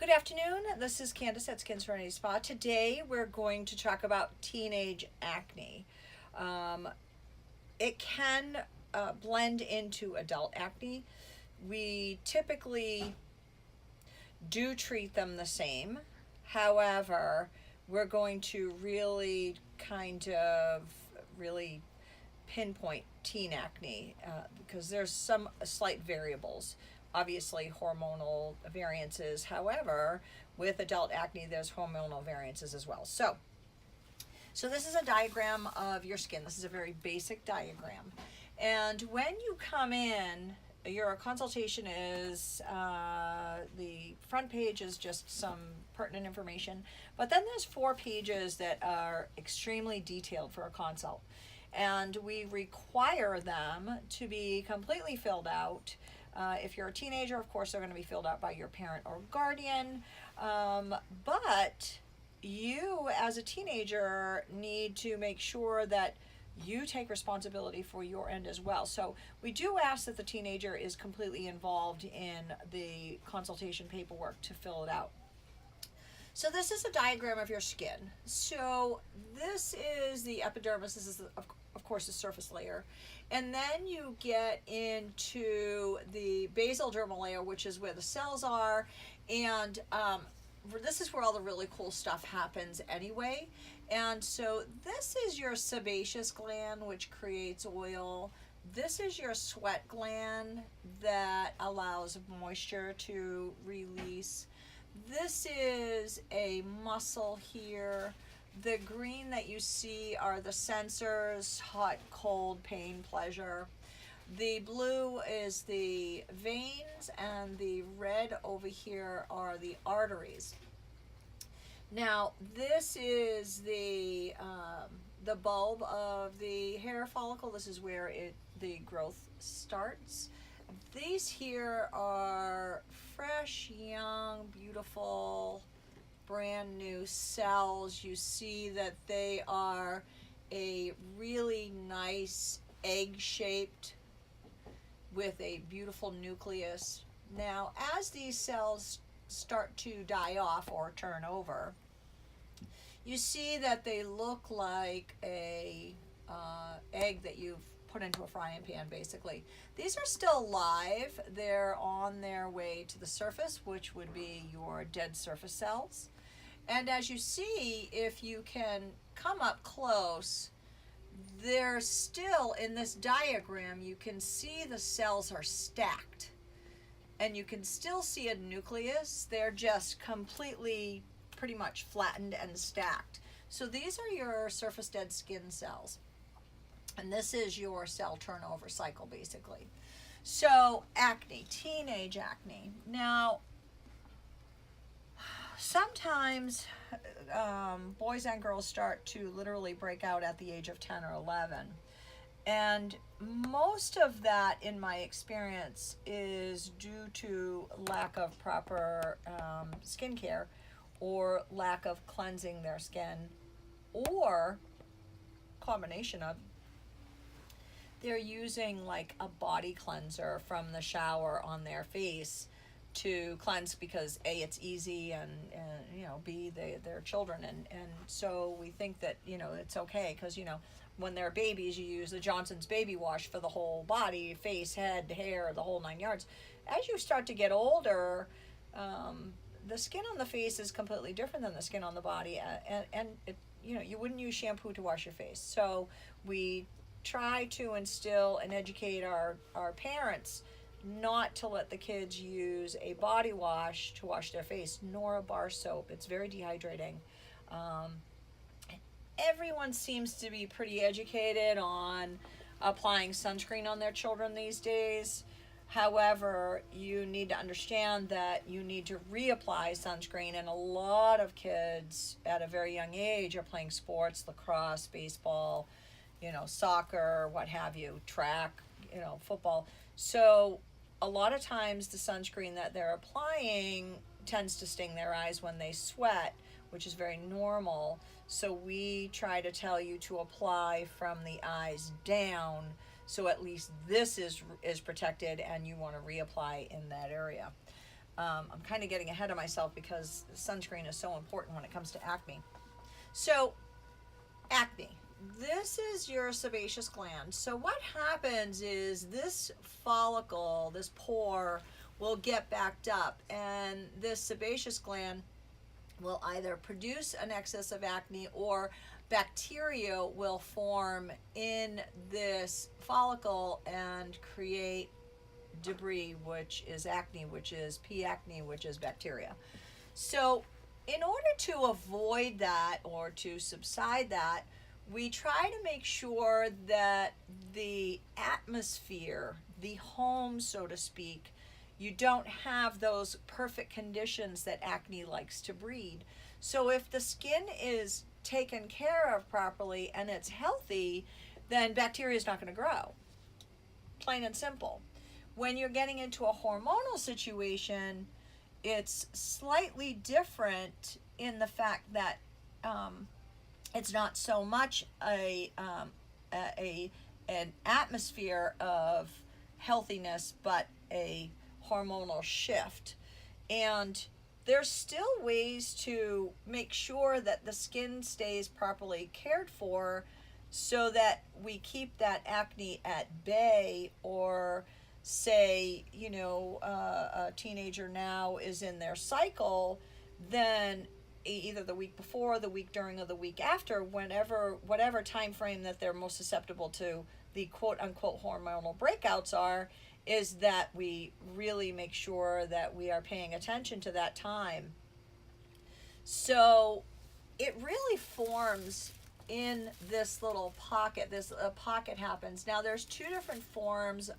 Good afternoon. This is Candace at Serenity Spa. Today we're going to talk about teenage acne. Um, it can blend into adult acne. We typically do treat them the same. However, we're going to really pinpoint teen acne because there's some slight variables. Obviously, hormonal variances. However, with adult acne, there's hormonal variances as well. So this is a diagram of your skin. This is a very basic diagram. And when you come in, your consultation is, the front page is just some pertinent information, but then there's 4 pages that are extremely detailed for a consult. And we require them to be completely filled out. If you're a teenager, of course, they're going to be filled out by your parent or guardian. But you, as a teenager, need to make sure that you take responsibility for your end as well. So we do ask that the teenager is completely involved in the consultation paperwork to fill it out. So this is a diagram of your skin. So this is the epidermis. This is, of course, the surface layer. And then you get into the basal dermal layer, which is where the cells are. And this is where all the really cool stuff happens anyway. And so this is your sebaceous gland, which creates oil. This is your sweat gland that allows moisture to release. This is a muscle here. The green that you see are the sensors: hot, cold, pain, pleasure. The blue is the veins, and the red over here are the arteries. Now, this is the bulb of the hair follicle. This is where the growth starts. These here are fresh, young, beautiful, brand new cells. You see that they are a really nice egg-shaped with a beautiful nucleus. Now, as these cells start to die off or turn over, you see that they look like a egg that you've put into a frying pan, basically. These are still alive. They're on their way to the surface, which would be your dead surface cells. And as you see, if you can come up close, they're still in this diagram. You can see the cells are stacked, and you can still see a nucleus. They're just completely pretty much flattened and stacked. So these are your surface dead skin cells. And this is your cell turnover cycle, basically. So acne, teenage acne. Now, sometimes boys and girls start to literally break out at the age of 10 or 11. And most of that, in my experience, is due to lack of proper skincare, or lack of cleansing their skin, or combination of they're using like a body cleanser from the shower on their face to cleanse because A, it's easy, and B, they're children, and so we think that it's okay because when they're babies you use the Johnson's baby wash for the whole body, face, head, hair, the whole 9 yards. As you start to get older, the skin on the face is completely different than the skin on the body, and you wouldn't use shampoo to wash your face. So we try to instill and educate our parents not to let the kids use a body wash to wash their face, nor a bar soap. It's very dehydrating. Everyone seems to be pretty educated on applying sunscreen on their children these days. However, you need to understand that you need to reapply sunscreen, and a lot of kids at a very young age are playing sports, lacrosse, baseball, soccer, what have you, track, football. So a lot of times the sunscreen that they're applying tends to sting their eyes when they sweat, which is very normal. So we try to tell you to apply from the eyes down, so at least this is protected, and you want to reapply in that area. I'm kind of getting ahead of myself because sunscreen is so important when it comes to acne. So, acne. This is your sebaceous gland. So what happens is this follicle, this pore, will get backed up, and this sebaceous gland will either produce an excess of acne, or bacteria will form in this follicle and create debris, which is acne, which is P. acne, which is bacteria. So in order to avoid that or to subside that, we try to make sure that the atmosphere, the home, so to speak, you don't have those perfect conditions that acne likes to breed. So if the skin is taken care of properly and it's healthy, then bacteria is not going to grow. Plain and simple. When you're getting into a hormonal situation, it's slightly different in the fact that it's not so much an atmosphere of healthiness, but a hormonal shift. And there's still ways to make sure that the skin stays properly cared for so that we keep that acne at bay. Or say, a teenager now is in their cycle, then either the week before, the week during, or the week after, whatever time frame that they're most susceptible to the quote unquote hormonal breakouts are, is that we really make sure that we are paying attention to that time. So it really forms in this little pocket. This pocket happens. Now there's two different forms.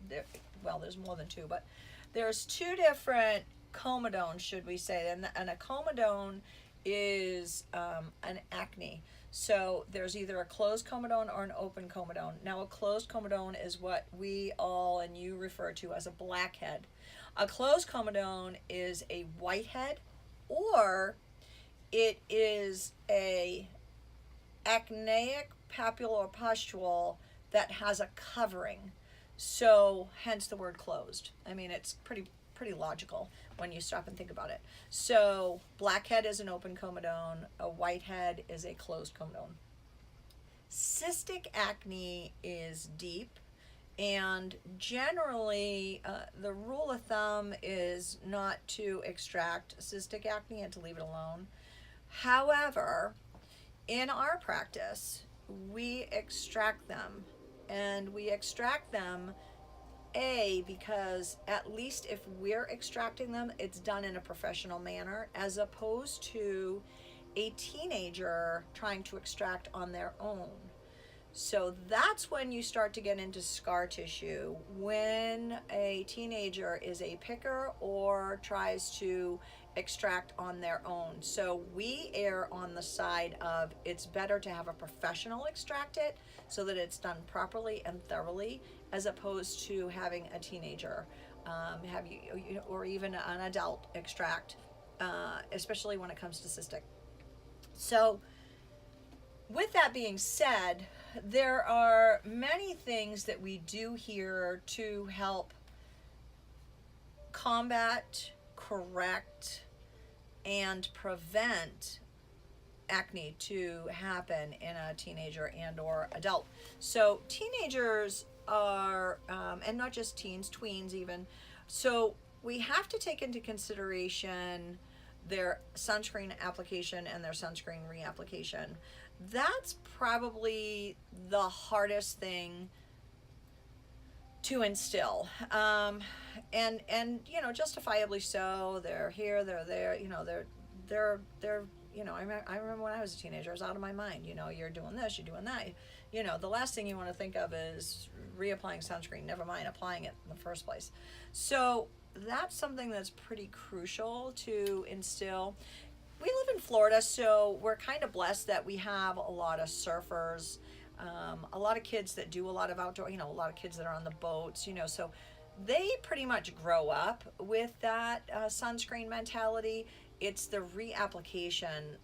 There's more than two, but there's two different comedones, should we say. And a comedone is an acne. So there's either a closed comedone or an open comedone. Now a closed comedone is what we all and you refer to as a blackhead. A closed comedone is a whitehead, or it is a acneic papulopustule that has a covering. So hence the word closed. I mean, it's pretty logical when you stop and think about it. So blackhead is an open comedone, a whitehead is a closed comedone. Cystic acne is deep, and generally the rule of thumb is not to extract cystic acne and to leave it alone. However, in our practice, we extract them, and we extract them because at least if we're extracting them, it's done in a professional manner, as opposed to a teenager trying to extract on their own. So that's when you start to get into scar tissue, when a teenager is a picker or tries to extract on their own. So we err on the side of it's better to have a professional extract it so that it's done properly and thoroughly, as opposed to having a teenager or even an adult extract, especially when it comes to cystic. So with that being said, there are many things that we do here to help combat, correct, and prevent acne to happen in a teenager and or adult. So teenagers are, and not just teens, tweens even, so we have to take into consideration their sunscreen application and their sunscreen reapplication. That's probably the hardest thing to instill, and justifiably so. They're here, they're there, they're I remember when I was a teenager, I was out of my mind. You're doing this, you're doing that. The last thing you want to think of is reapplying sunscreen, never mind applying it in the first place. So that's something that's pretty crucial to instill. We live in Florida, so we're kind of blessed that we have a lot of surfers, a lot of kids that do a lot of outdoor, a lot of kids that are on the boats, so they pretty much grow up with that sunscreen mentality. It's the reapplication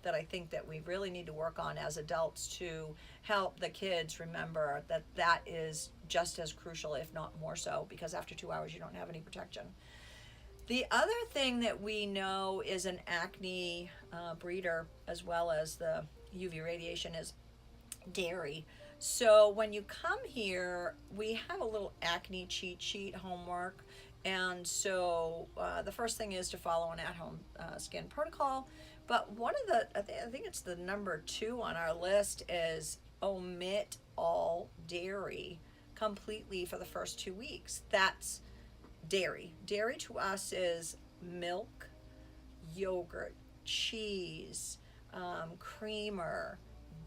that I think that we really need to work on as adults to help the kids remember that that is just as crucial, if not more so, because after 2 hours you don't have any protection. The other thing that we know is an acne breeder, as well as the UV radiation, is dairy. So when you come here, we have a little acne cheat sheet homework. And so the first thing is to follow an at-home skin protocol. But one of the, I think it's the number 2 on our list, is omit all dairy completely for the first 2 weeks. That's dairy. Dairy to us is milk, yogurt, cheese, creamer,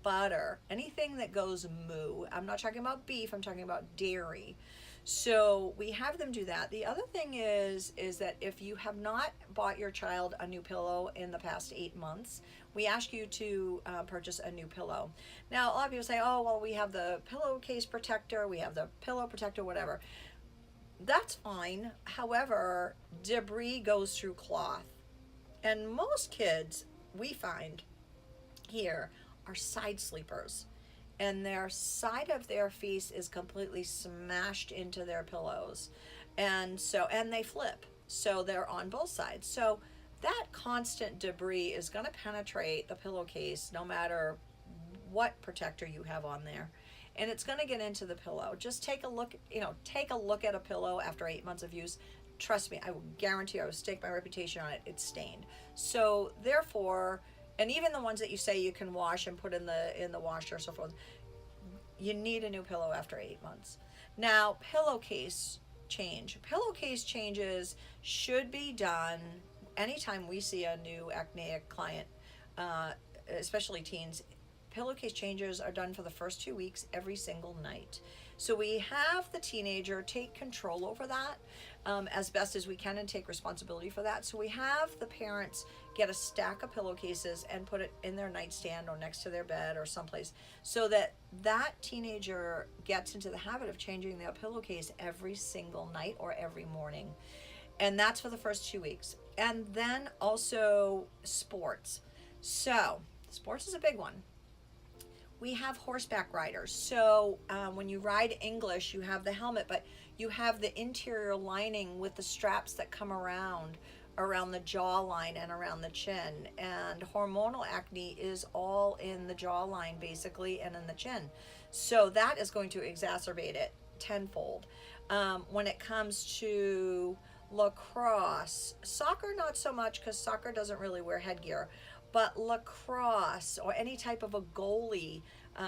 butter, anything that goes moo. I'm not talking about beef, I'm talking about dairy. So we have them do that. The other thing is that if you have not bought your child a new pillow in the past 8 months, we ask you to purchase a new pillow. Now, a lot of people say, oh, well, we have the pillowcase protector, we have the pillow protector, whatever. That's fine. However, debris goes through cloth. And most kids, we find here, are side sleepers. And their side of their face is completely smashed into their pillows. And they flip. So they're on both sides. So that constant debris is going to penetrate the pillowcase no matter what protector you have on there. And it's going to get into the pillow. Just take a look, take a look at a pillow after 8 months of use. Trust me, I will guarantee, I will stake my reputation on it, it's stained. So therefore, and even the ones that you say you can wash and put in the washer or so forth, you need a new pillow after 8 months. Now, pillowcase changes should be done anytime we see a new acneic client, especially teens. Pillowcase changes are done for the first 2 weeks every single night. So we have the teenager take control over that as best as we can and take responsibility for that. So we have the parents get a stack of pillowcases and put it in their nightstand or next to their bed or someplace, so that teenager gets into the habit of changing their pillowcase every single night or every morning. And that's for the first 2 weeks. And then also sports. So sports is a big one. We have horseback riders. So when you ride English, you have the helmet, but you have the interior lining with the straps that come around the jawline and around the chin. And hormonal acne is all in the jawline, basically, and in the chin. So that is going to exacerbate it tenfold. When it comes to lacrosse, soccer, not so much, because soccer doesn't really wear headgear. But lacrosse or any type of a goalie,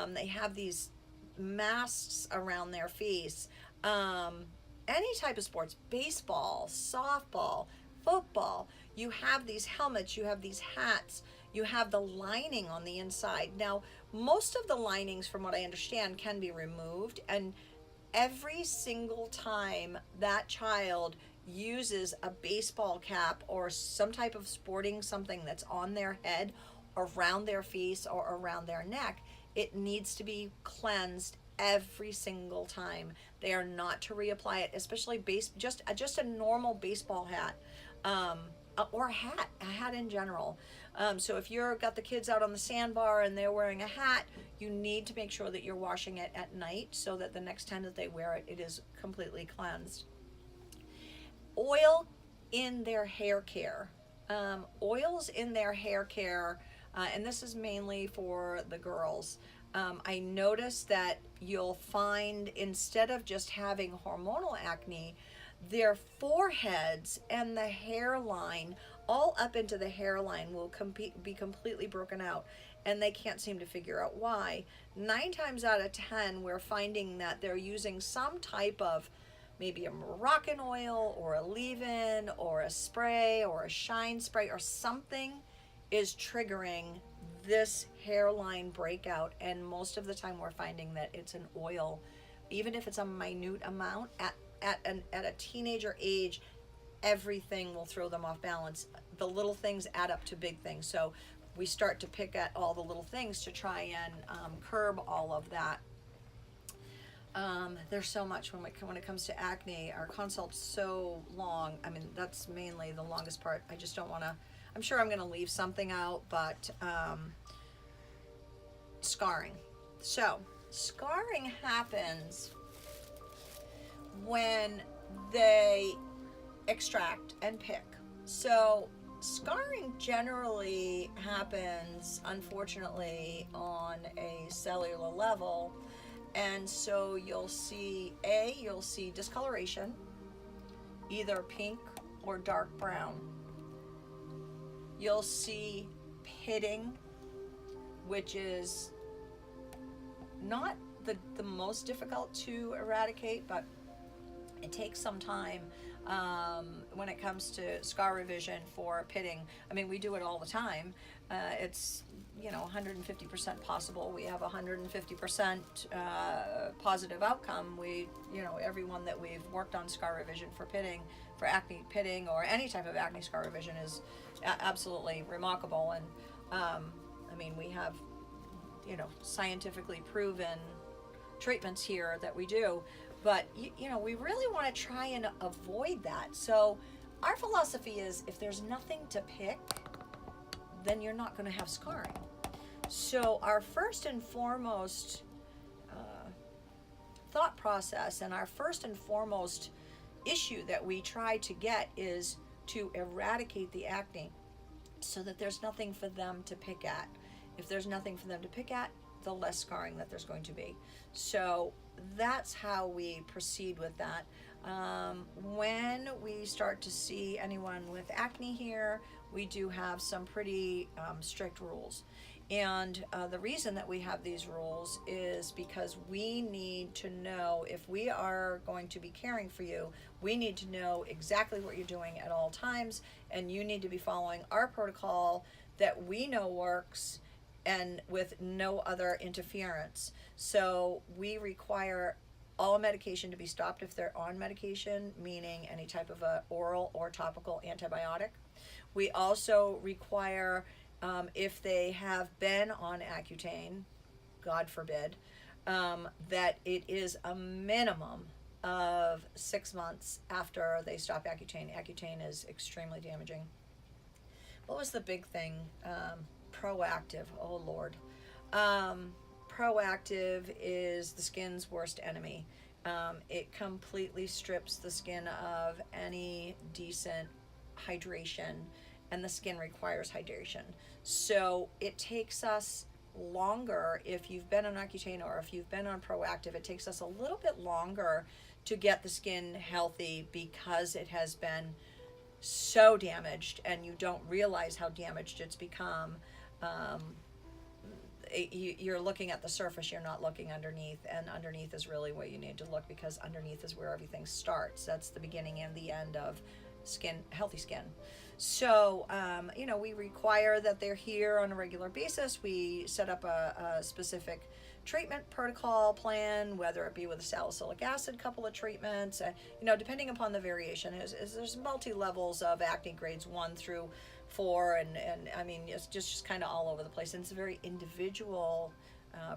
they have these masks around their face. Any type of sports, baseball, softball, football, you have these helmets, you have these hats, you have the lining on the inside. Now, most of the linings, from what I understand, can be removed, and every single time that child uses a baseball cap or some type of sporting something that's on their head, around their face, or around their neck, it needs to be cleansed every single time. They are not to reapply it, especially just a normal baseball hat, or a hat in general. So if you've got the kids out on the sandbar and they're wearing a hat, you need to make sure that you're washing it at night so that the next time that they wear it, it is completely cleansed. Oil in their hair care. Oils in their hair care, and this is mainly for the girls. I noticed that you'll find, instead of just having hormonal acne, their foreheads and the hairline, all up into the hairline, will be completely broken out, and they can't seem to figure out why. 9 times out of 10, we're finding that they're using some type of, maybe a Moroccan oil or a leave-in or a spray or a shine spray, or something is triggering this hairline breakout. And most of the time we're finding that it's an oil, even if it's a minute amount. At a teenager age, everything will throw them off balance. The little things add up to big things. So we start to pick at all the little things to try and curb all of that. There's so much when it comes to acne. Our consult's so long. I mean, that's mainly the longest part. I just don't want to, I'm sure I'm going to leave something out, but scarring. So scarring happens when they extract, and pick. So scarring generally happens, unfortunately, on a cellular level. And so you'll see discoloration, either pink or dark brown. You'll see pitting, which is not the most difficult to eradicate, but it takes some time when it comes to scar revision for pitting. I mean, we do it all the time. It's 150% possible. We have 150% positive outcome. Everyone that we've worked on scar revision for pitting, for acne pitting, or any type of acne scar revision is absolutely remarkable. And I mean, we have scientifically proven treatments here that we do, but we really want to try and avoid that. So our philosophy is, if there's nothing to pick, then you're not going to have scarring. So our first and foremost thought process, and our first and foremost issue that we try to get, is to eradicate the acne so that there's nothing for them to pick at. If there's nothing for them to pick at, the less scarring that there's going to be. So that's how we proceed with that. When we start to see anyone with acne here, we do have some pretty strict rules. And the reason that we have these rules is because we need to know, if we are going to be caring for you, we need to know exactly what you're doing at all times, and you need to be following our protocol that we know works, and with no other interference. So we require all medication to be stopped if they're on medication, meaning any type of a oral or topical antibiotic. We also require, if they have been on Accutane, God forbid, that it is a minimum of 6 months after they stop Accutane. Accutane is extremely damaging. What was the big thing? Proactive. Oh Lord. Proactive is the skin's worst enemy. It completely strips the skin of any decent hydration, and the skin requires hydration. So it takes us longer, if you've been on Accutane or if you've been on Proactive, it takes us a little bit longer to get the skin healthy, because it has been so damaged and you don't realize how damaged it's become. You're looking at the surface, you're not looking underneath, and underneath is really where you need to look, because underneath is where everything starts. That's the beginning and the end of healthy skin. So we require that they're here on a regular basis. We set up a specific treatment protocol plan, whether it be with a salicylic acid couple of treatments, depending upon the variation. There's multi-levels of acne, grades 1 through 4, and I mean, it's just kind of all over the place. And it's a very individual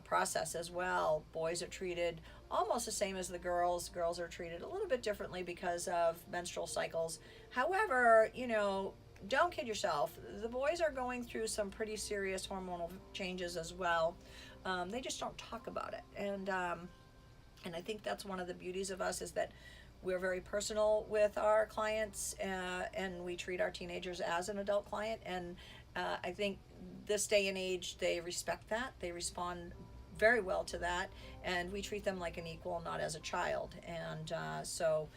process as well. Boys are treated almost the same as the girls. Girls are treated a little bit differently because of menstrual cycles. However, don't kid yourself. The boys are going through some pretty serious hormonal changes as well. They just don't talk about it. And I think that's one of the beauties of us, is that we're very personal with our clients, and we treat our teenagers as an adult client. And I think this day and age, they respect that. They respond very well to that, and we treat them like an equal, not as a child. And so